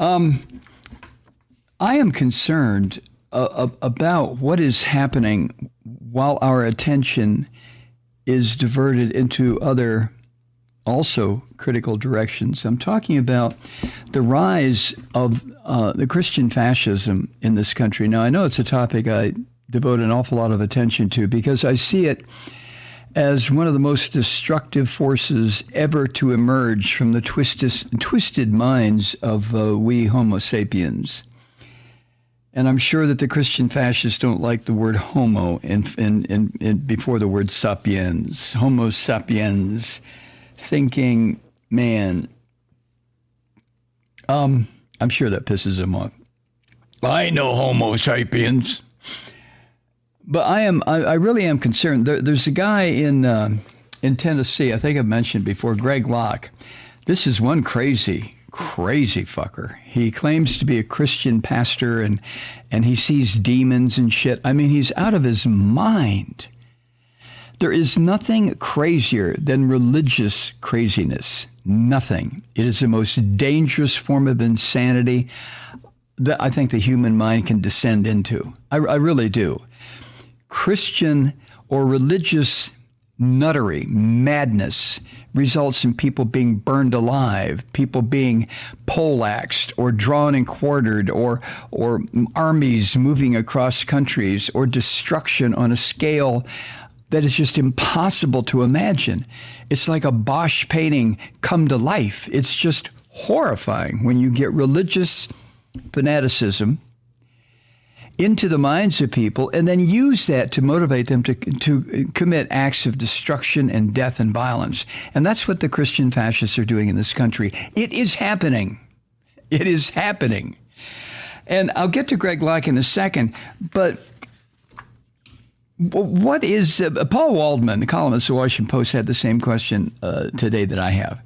I am concerned about what is happening while our attention is diverted into other also critical directions. I'm talking about the rise of the Christian fascism in this country. Now, I know it's a topic I devote an awful lot of attention to because I see it as one of the most destructive forces ever to emerge from the twisted minds of we Homo sapiens. And I'm sure that the Christian fascists don't like the word homo in before the word sapiens. Homo sapiens, thinking man. I'm sure that pisses them off. I know Homo sapiens. But I really am concerned. There's a guy in Tennessee, I think I've mentioned before, Greg Locke. This is one crazy fucker. He claims to be a Christian pastor and he sees demons and shit. I mean, he's out of his mind. There is nothing crazier than religious craziness. Nothing. It is the most dangerous form of insanity that I think the human mind can descend into. I really do. Christian or religious nuttery, madness, results in people being burned alive, people being poleaxed or drawn and quartered, or armies moving across countries, or destruction on a scale that is just impossible to imagine. It's like a Bosch painting come to life. It's just horrifying when you get religious fanaticism into the minds of people and then use that to motivate them to commit acts of destruction and death and violence. And that's what the Christian fascists are doing in this country. It is happening. It is happening. And I'll get to Greg Locke in a second, but what is Paul Waldman, the columnist of the Washington Post, had the same question today that I have.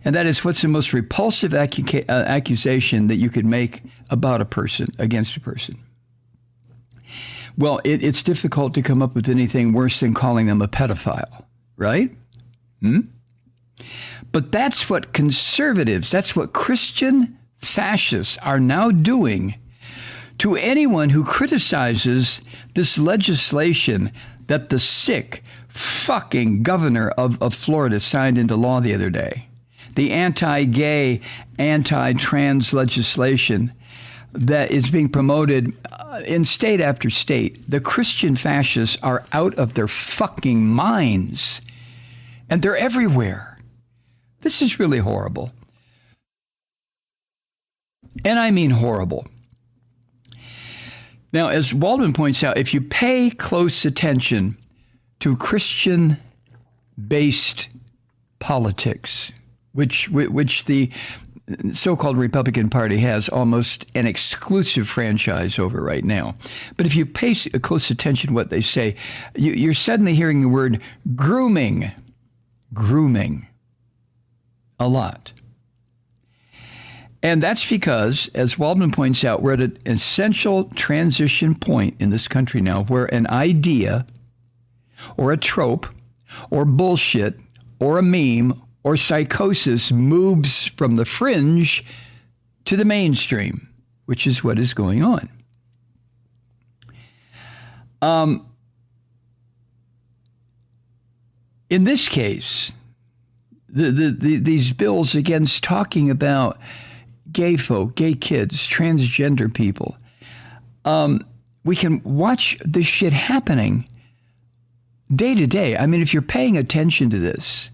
And that is, what's the most repulsive accusation that you could make about a person, against a person? Well, it's difficult to come up with anything worse than calling them a pedophile, right? But that's what conservatives, that's what Christian fascists are now doing to anyone who criticizes this legislation that the sick fucking governor of Florida signed into law the other day. The anti-gay, anti-trans legislation that is being promoted in state after state. The Christian fascists are out of their fucking minds, and they're everywhere. This is really horrible. And I mean horrible. Now, as Waldman points out, if you pay close attention to Christian-based politics, which the so-called Republican Party has almost an exclusive franchise over right now. But if you pay close attention to what they say, you're suddenly hearing the word grooming a lot. And that's because, as Waldman points out, we're at an essential transition point in this country now where an idea or a trope or bullshit or a meme or psychosis moves from the fringe to the mainstream, which is what is going on. In this case, these bills against talking about gay folk, gay kids, transgender people, we can watch this shit happening day to day. I mean, if you're paying attention to this,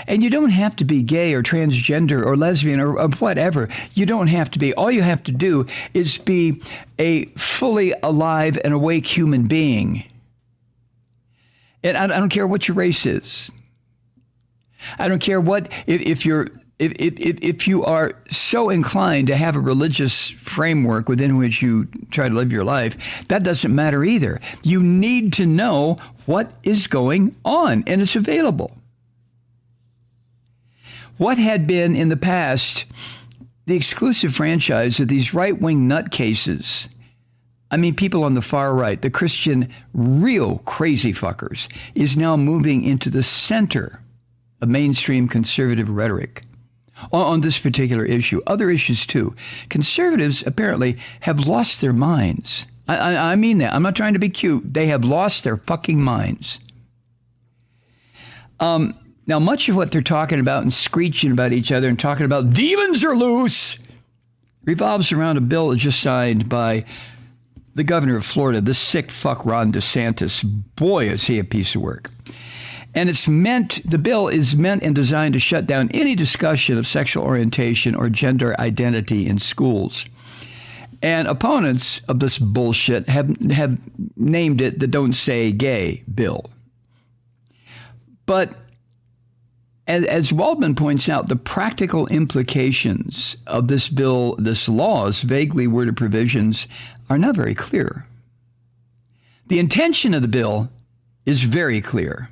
and you don't have to be gay or transgender or lesbian or whatever. You don't have to be. All you have to do is be a fully alive and awake human being. And I don't care what your race is. I don't care what, if you are so inclined to have a religious framework within which you try to live your life, that doesn't matter either. You need to know what is going on, and it's available. What had been in the past the exclusive franchise of these right-wing nutcases, I mean, people on the far right, the Christian real crazy fuckers, is now moving into the center of mainstream conservative rhetoric. on this particular issue. Other issues too. Conservatives apparently have lost their minds. I mean that. I'm not trying to be cute. They have lost their fucking minds. Now, much of what they're talking about and screeching about each other and talking about demons are loose revolves around a bill just signed by the governor of Florida, this sick fuck Ron DeSantis. Boy, is he a piece of work. And the bill is meant and designed to shut down any discussion of sexual orientation or gender identity in schools. And opponents of this bullshit have named it the Don't Say Gay bill. But as Waldman points out, the practical implications of this bill, this law's vaguely worded provisions, are not very clear. The intention of the bill is very clear.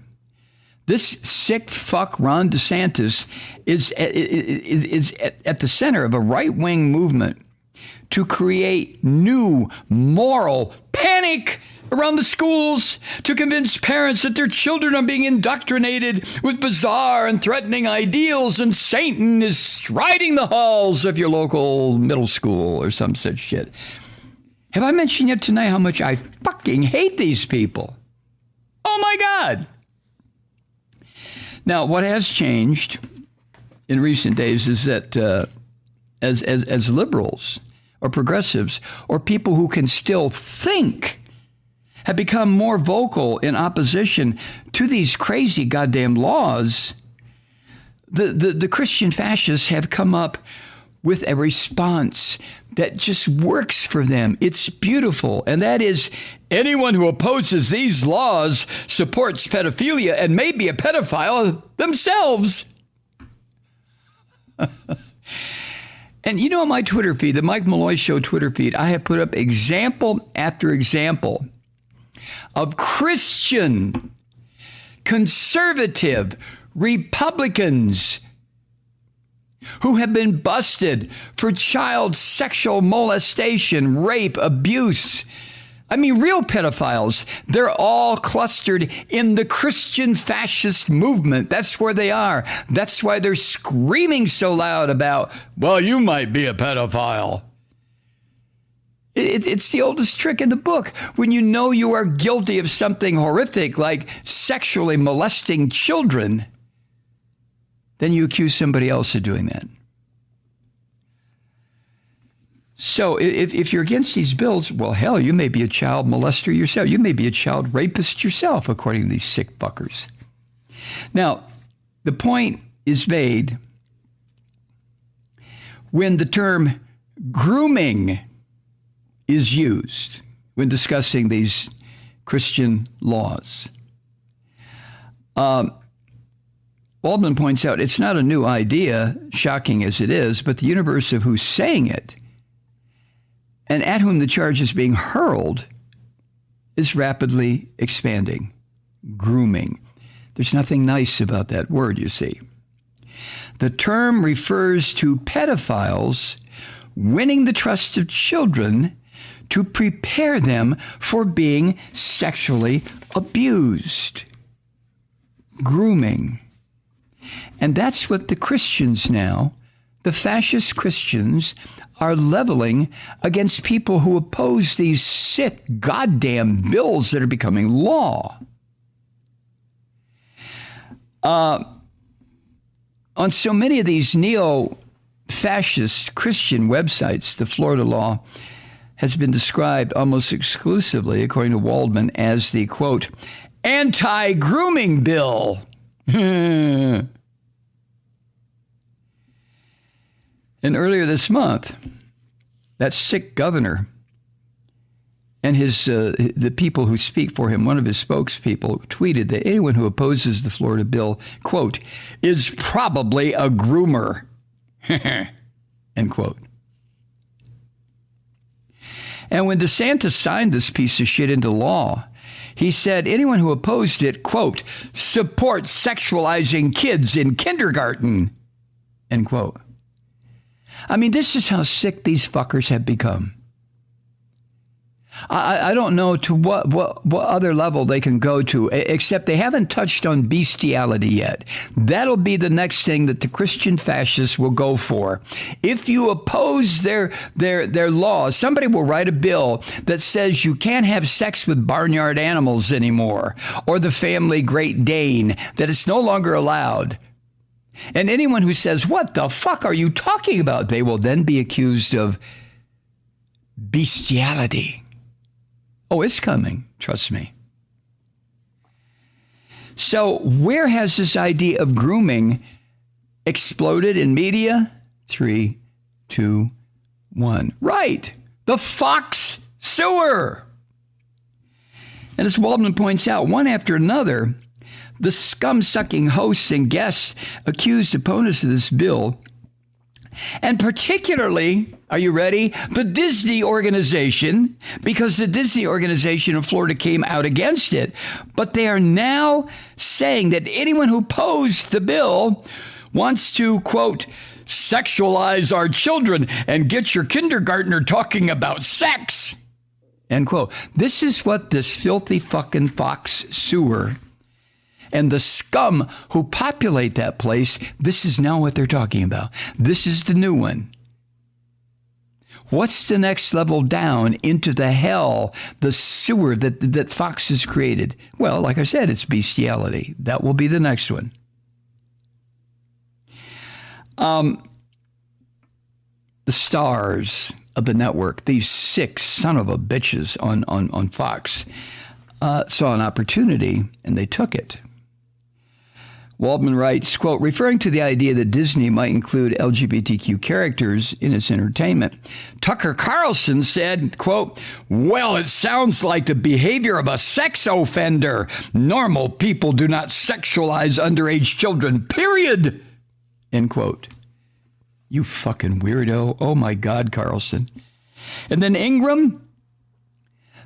This sick fuck Ron DeSantis is at the center of a right-wing movement to create new moral panic around the schools, to convince parents that their children are being indoctrinated with bizarre and threatening ideals, and Satan is striding the halls of your local middle school or some such shit. Have I mentioned yet tonight how much I fucking hate these people? Oh my God. Now, what has changed in recent days is that as liberals or progressives or people who can still think have become more vocal in opposition to these crazy goddamn laws, the Christian fascists have come up with a response that just works for them. It's beautiful. And that is, anyone who opposes these laws supports pedophilia and may be a pedophile themselves. And you know, on my Twitter feed, the Mike Malloy Show Twitter feed, I have put up example after example of Christian, conservative Republicans who have been busted for child sexual molestation, rape, abuse. I mean, real pedophiles. They're all clustered in the Christian fascist movement. That's where they are. That's why they're screaming so loud about, well, you might be a pedophile. It's the oldest trick in the book. When you know you are guilty of something horrific like sexually molesting children, then you accuse somebody else of doing that. So if you're against these bills, well, hell, you may be a child molester yourself. You may be a child rapist yourself, according to these sick fuckers. Now, the point is made when the term grooming is used when discussing these Christian laws. Waldman points out it's not a new idea, shocking as it is, but the universe of who's saying it and at whom the charge is being hurled is rapidly expanding. Grooming. There's nothing nice about that word, you see. The term refers to pedophiles winning the trust of children to prepare them for being sexually abused. Grooming. And that's what the Christians now, the fascist Christians, are leveling against people who oppose these sick goddamn bills that are becoming law. On so many of these neo-fascist Christian websites, the Florida law has been described almost exclusively, according to Waldman, as the, quote, anti-grooming bill. And earlier this month, that sick governor and the people who speak for him, one of his spokespeople, tweeted that anyone who opposes the Florida bill, quote, is probably a groomer, end quote. And when DeSantis signed this piece of shit into law, he said anyone who opposed it, quote, supports sexualizing kids in kindergarten, end quote. I mean, this is how sick these fuckers have become. I don't know to what other level they can go to, except they haven't touched on bestiality yet. That'll be the next thing that the Christian fascists will go for. If you oppose their laws, somebody will write a bill that says you can't have sex with barnyard animals anymore, or the family Great Dane, that it's no longer allowed. And anyone who says, "What the fuck are you talking about?" they will then be accused of bestiality. Oh, it's coming. Trust me. So where has this idea of grooming exploded in media? 3, 2, 1. Right. The Fox sewer. And as Waldman points out, one after another, the scum-sucking hosts and guests accused opponents of this bill, and particularly, are you ready? The Disney organization, because the Disney organization in Florida came out against it. But they are now saying that anyone who opposed the bill wants to, quote, sexualize our children and get your kindergartner talking about sex, end quote. This is what this filthy fucking Fox sewer and the scum who populate that place, this is now what they're talking about. This is the new one. What's the next level down into the hell, the sewer that Fox has created? Well, like I said, it's bestiality. That will be the next one. The stars of the network, these 6 son of a bitches on Fox, saw an opportunity and they took it. Waldman writes, quote, referring to the idea that Disney might include LGBTQ characters in its entertainment, Tucker Carlson said, quote, well, it sounds like the behavior of a sex offender. Normal people do not sexualize underage children, period, end quote. You fucking weirdo. Oh, my God, Carlson. And then Ingram,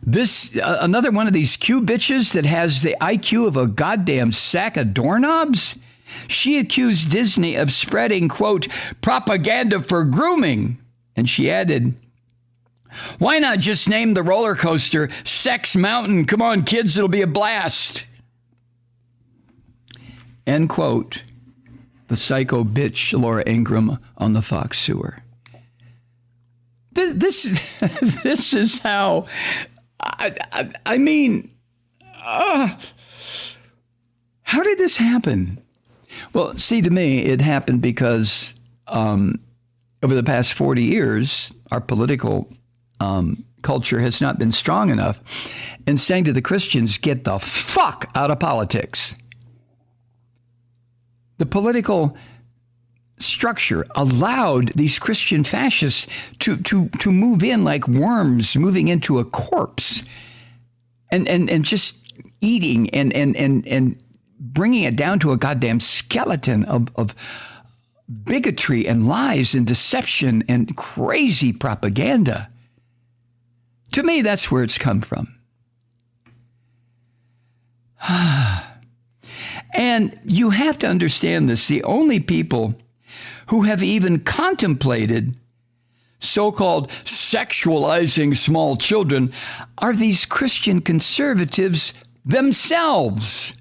this another one of these Q bitches that has the IQ of a goddamn sack of doorknobs. She accused Disney of spreading, quote, propaganda for grooming. And she added, why not just name the roller coaster Sex Mountain? Come on, kids, it'll be a blast. End quote. The psycho bitch Laura Ingraham on the Fox sewer. This is how... I mean, how did this happen? Well, see, to me, it happened because over the past 40 years, our political culture has not been strong enough in saying to the Christians, get the fuck out of politics. The political structure allowed these Christian fascists to move in like worms moving into a corpse and just eating and bringing it down to a goddamn skeleton of bigotry and lies and deception and crazy propaganda. To me, that's where it's come from. And you have to understand this. The only people who have even contemplated so-called sexualizing small children are these Christian conservatives themselves.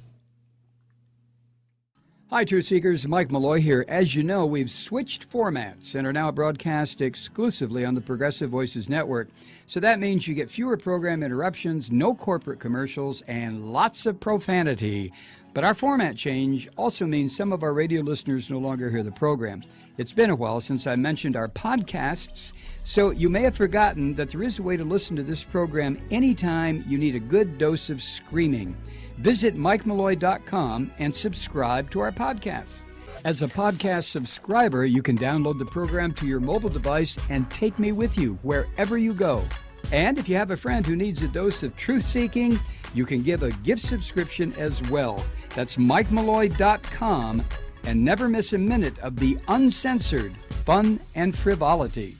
Hi, Truth Seekers. Mike Malloy here. As you know, we've switched formats and are now broadcast exclusively on the Progressive Voices Network. So that means you get fewer program interruptions, no corporate commercials, and lots of profanity. But our format change also means some of our radio listeners no longer hear the program. It's been a while since I mentioned our podcasts, so you may have forgotten that there is a way to listen to this program anytime you need a good dose of screaming. Visit MikeMalloy.com and subscribe to our podcasts. As a podcast subscriber, you can download the program to your mobile device and take me with you wherever you go. And if you have a friend who needs a dose of truth-seeking, you can give a gift subscription as well. That's MikeMalloy.com, and never miss a minute of the uncensored fun and frivolity.